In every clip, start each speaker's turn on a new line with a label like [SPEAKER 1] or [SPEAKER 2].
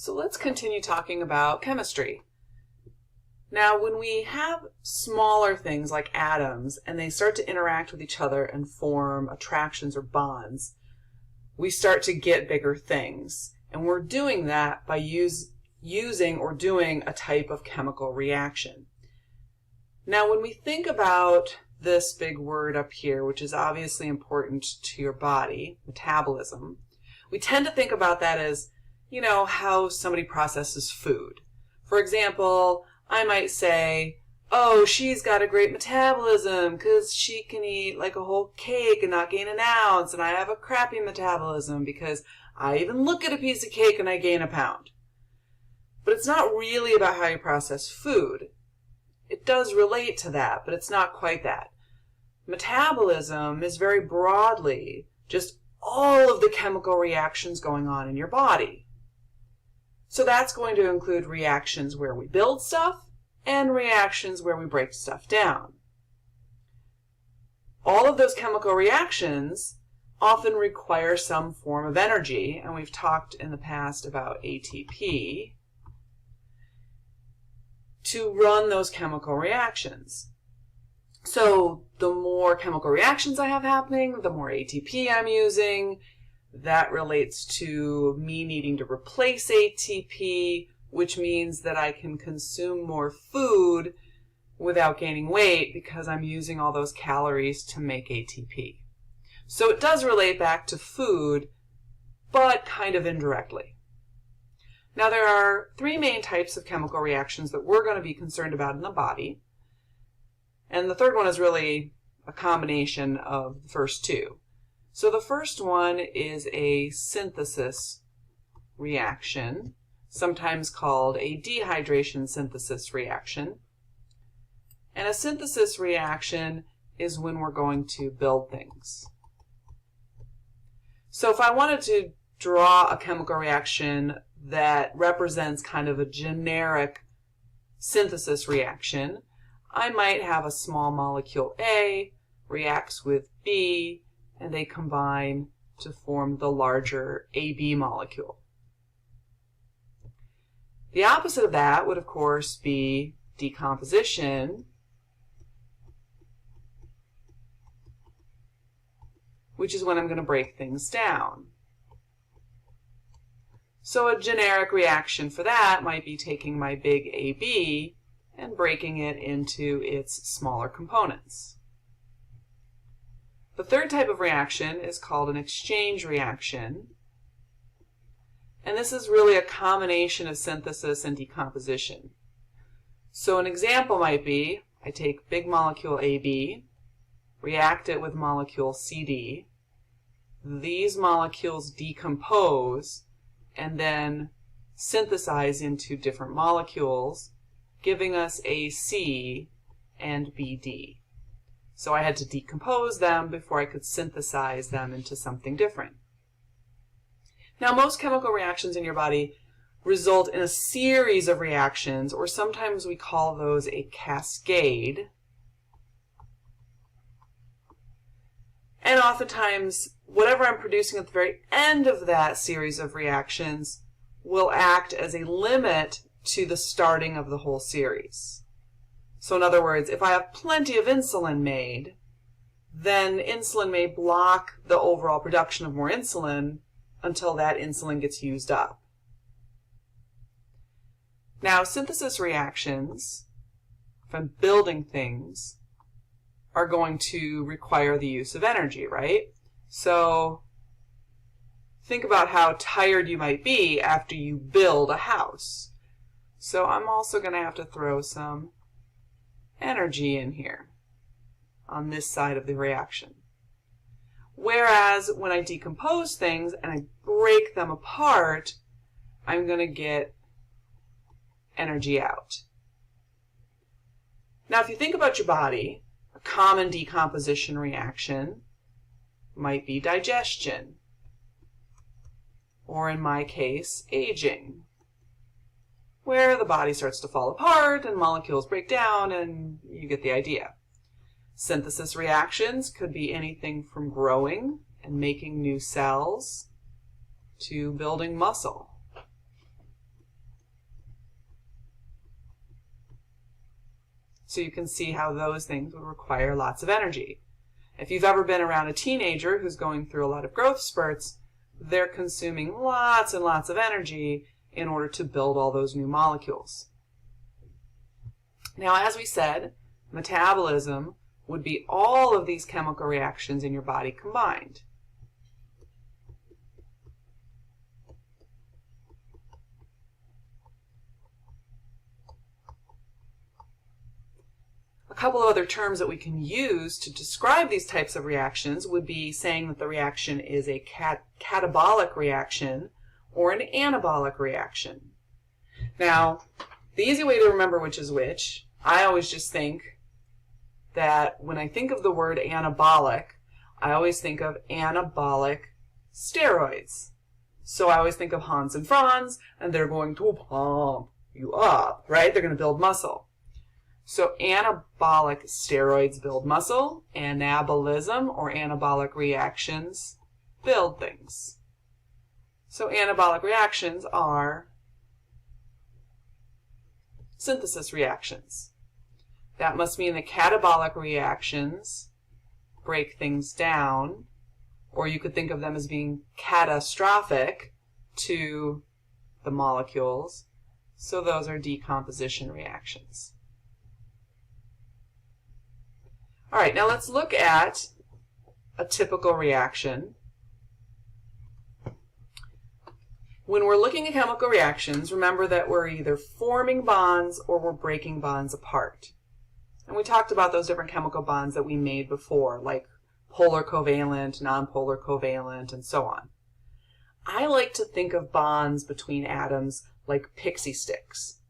[SPEAKER 1] So let's continue talking about chemistry. Now, when we have smaller things like atoms and they start to interact with each other and form attractions or bonds, we start to get bigger things. And we're doing that by using or doing a type of chemical reaction. Now, when we think about this big word up here, which is obviously important to your body, metabolism, we tend to think about that as, how somebody processes food. For example, I might say, oh, she's got a great metabolism because she can eat like a whole cake and not gain an ounce, and I have a crappy metabolism because I even look at a piece of cake and I gain a pound. But it's not really about how you process food. It does relate to that, but it's not quite that. Metabolism is very broadly just all of the chemical reactions going on in your body. So that's going to include reactions where we build stuff and reactions where we break stuff down. All of those chemical reactions often require some form of energy, and we've talked in the past about ATP, to run those chemical reactions. So the more chemical reactions I have happening, the more ATP I'm using. That relates to me needing to replace ATP, which means that I can consume more food without gaining weight because I'm using all those calories to make ATP. So it does relate back to food, but kind of indirectly. Now, there are three main types of chemical reactions that we're going to be concerned about in the body. And the third one is really a combination of the first two. So the first one is a synthesis reaction, sometimes called a dehydration synthesis reaction. And a synthesis reaction is when we're going to build things. So if I wanted to draw a chemical reaction that represents kind of a generic synthesis reaction, I might have a small molecule A reacts with B, and they combine to form the larger AB molecule. The opposite of that would, of course, be decomposition, which is when I'm going to break things down. So a generic reaction for that might be taking my big AB and breaking it into its smaller components. The third type of reaction is called an exchange reaction, and this is really a combination of synthesis and decomposition. So an example might be, I take big molecule AB, react it with molecule CD, these molecules decompose and then synthesize into different molecules, giving us AC and BD. So I had to decompose them before I could synthesize them into something different. Now, most chemical reactions in your body result in a series of reactions, or sometimes we call those a cascade. And oftentimes, whatever I'm producing at the very end of that series of reactions will act as a limit to the starting of the whole series. So in other words, if I have plenty of insulin made, then insulin may block the overall production of more insulin until that insulin gets used up. Now, synthesis reactions, if I'm building things, are going to require the use of energy, right? So think about how tired you might be after you build a house. So I'm also going to have to throw some energy in here on this side of the reaction. Whereas when I decompose things and I break them apart, I'm going to get energy out. Now, if you think about your body, a common decomposition reaction might be digestion, or in my case, aging, where the body starts to fall apart and molecules break down, and you get the idea. Synthesis reactions could be anything from growing and making new cells to building muscle. So you can see how those things would require lots of energy. If you've ever been around a teenager who's going through a lot of growth spurts, they're consuming lots and lots of energy in order to build all those new molecules. Now, as we said, metabolism would be all of these chemical reactions in your body combined. A couple of other terms that we can use to describe these types of reactions would be saying that the reaction is a catabolic reaction or an anabolic reaction. Now, the easy way to remember which is which, I always just think that when I think of the word anabolic, I always think of anabolic steroids. So I always think of Hans and Franz, and they're going to pump you up, right? They're going to build muscle. So anabolic steroids build muscle, anabolism or anabolic reactions build things. So anabolic reactions are synthesis reactions. That must mean that catabolic reactions break things down, or you could think of them as being catastrophic to the molecules. So those are decomposition reactions. All right, now let's look at a typical reaction. When we're looking at chemical reactions, remember that we're either forming bonds or we're breaking bonds apart. And we talked about those different chemical bonds that we made before, like polar covalent, nonpolar covalent, and so on. I like to think of bonds between atoms like pixie sticks.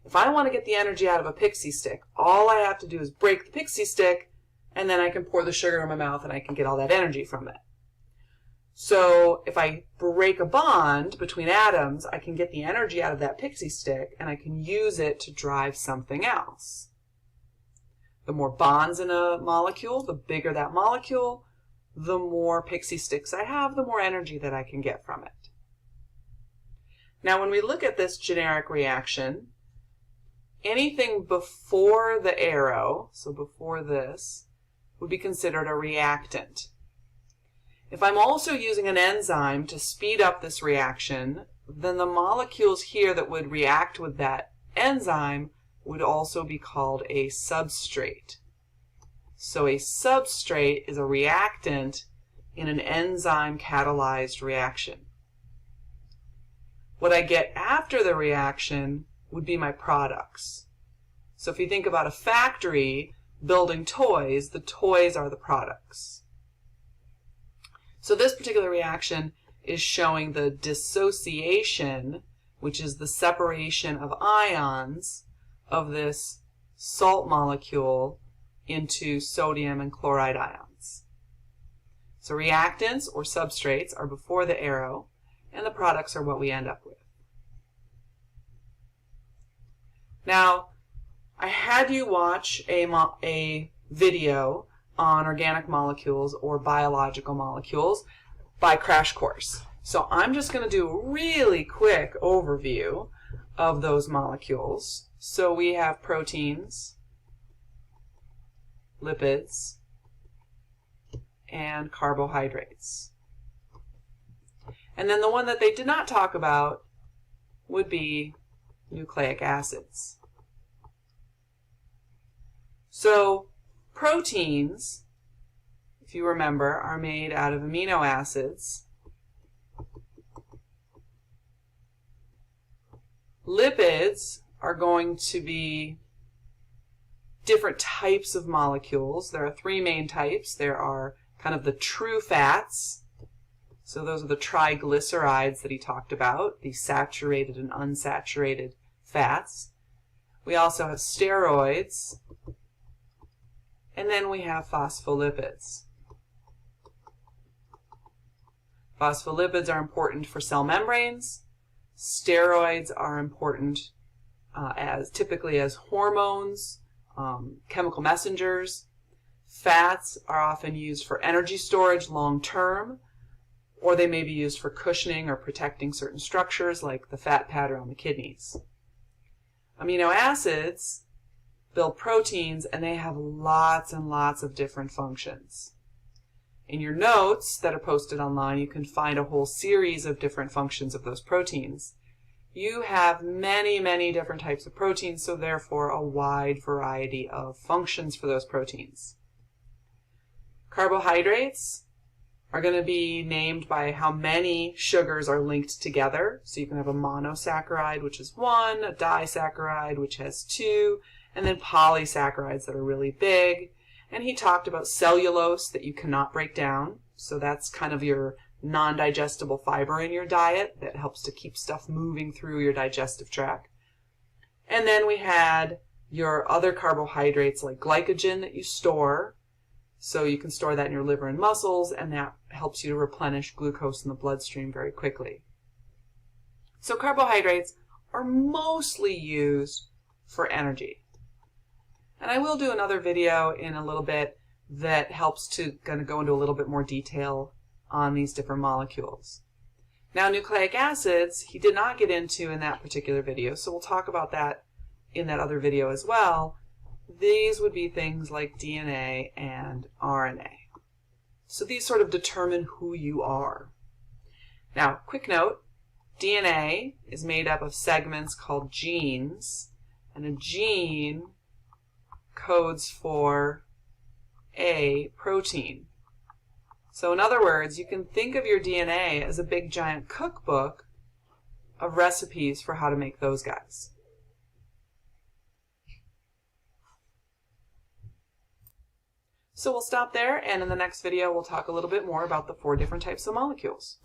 [SPEAKER 1] If I want to get the energy out of a pixie stick, all I have to do is break the pixie stick, and then I can pour the sugar in my mouth and I can get all that energy from it. So if I break a bond between atoms, I can get the energy out of that pixie stick and I can use it to drive something else. The more bonds in a molecule, the bigger that molecule, the more pixie sticks I have, the more energy that I can get from it. Now when we look at this generic reaction, anything before the arrow, so before this, would be considered a reactant. If I'm also using an enzyme to speed up this reaction, then the molecules here that would react with that enzyme would also be called a substrate. So a substrate is a reactant in an enzyme catalyzed reaction. What I get after the reaction would be my products. So if you think about a factory building toys, the toys are the products. So this particular reaction is showing the dissociation, which is the separation of ions of this salt molecule into sodium and chloride ions. So reactants or substrates are before the arrow, and the products are what we end up with. Now, I had you watch a video on organic molecules or biological molecules by Crash Course. So I'm just going to do a really quick overview of those molecules. So we have proteins, lipids, and carbohydrates. And then the one that they did not talk about would be nucleic acids. So proteins, if you remember, are made out of amino acids. Lipids are going to be different types of molecules. There are three main types. There are kind of the true fats. So those are the triglycerides that he talked about, the saturated and unsaturated fats. We also have steroids. And then we have phospholipids. Phospholipids are important for cell membranes. Steroids are important typically as hormones, chemical messengers. Fats are often used for energy storage long term, or they may be used for cushioning or protecting certain structures like the fat pad around the kidneys. Amino acids, build proteins, and they have lots and lots of different functions. In your notes that are posted online, you can find a whole series of different functions of those proteins. You have many, many different types of proteins, so therefore a wide variety of functions for those proteins. Carbohydrates are going to be named by how many sugars are linked together. So you can have a monosaccharide, which is 1, a disaccharide, which has 2, and then polysaccharides that are really big. And he talked about cellulose that you cannot break down. So that's kind of your non-digestible fiber in your diet that helps to keep stuff moving through your digestive tract. And then we had your other carbohydrates like glycogen that you store. So you can store that in your liver and muscles, and that helps you to replenish glucose in the bloodstream very quickly. So carbohydrates are mostly used for energy. And I will do another video in a little bit that helps to kind of go into a little bit more detail on these different molecules. Now, nucleic acids, he did not get into in that particular video, so we'll talk about that in that other video as well. These would be things like DNA and RNA. So these sort of determine who you are. Now, quick note, DNA is made up of segments called genes, and a gene codes for a protein. So in other words, you can think of your DNA as a big giant cookbook of recipes for how to make those guys. So we'll stop there, and in the next video we'll talk a little bit more about the 4 different types of molecules.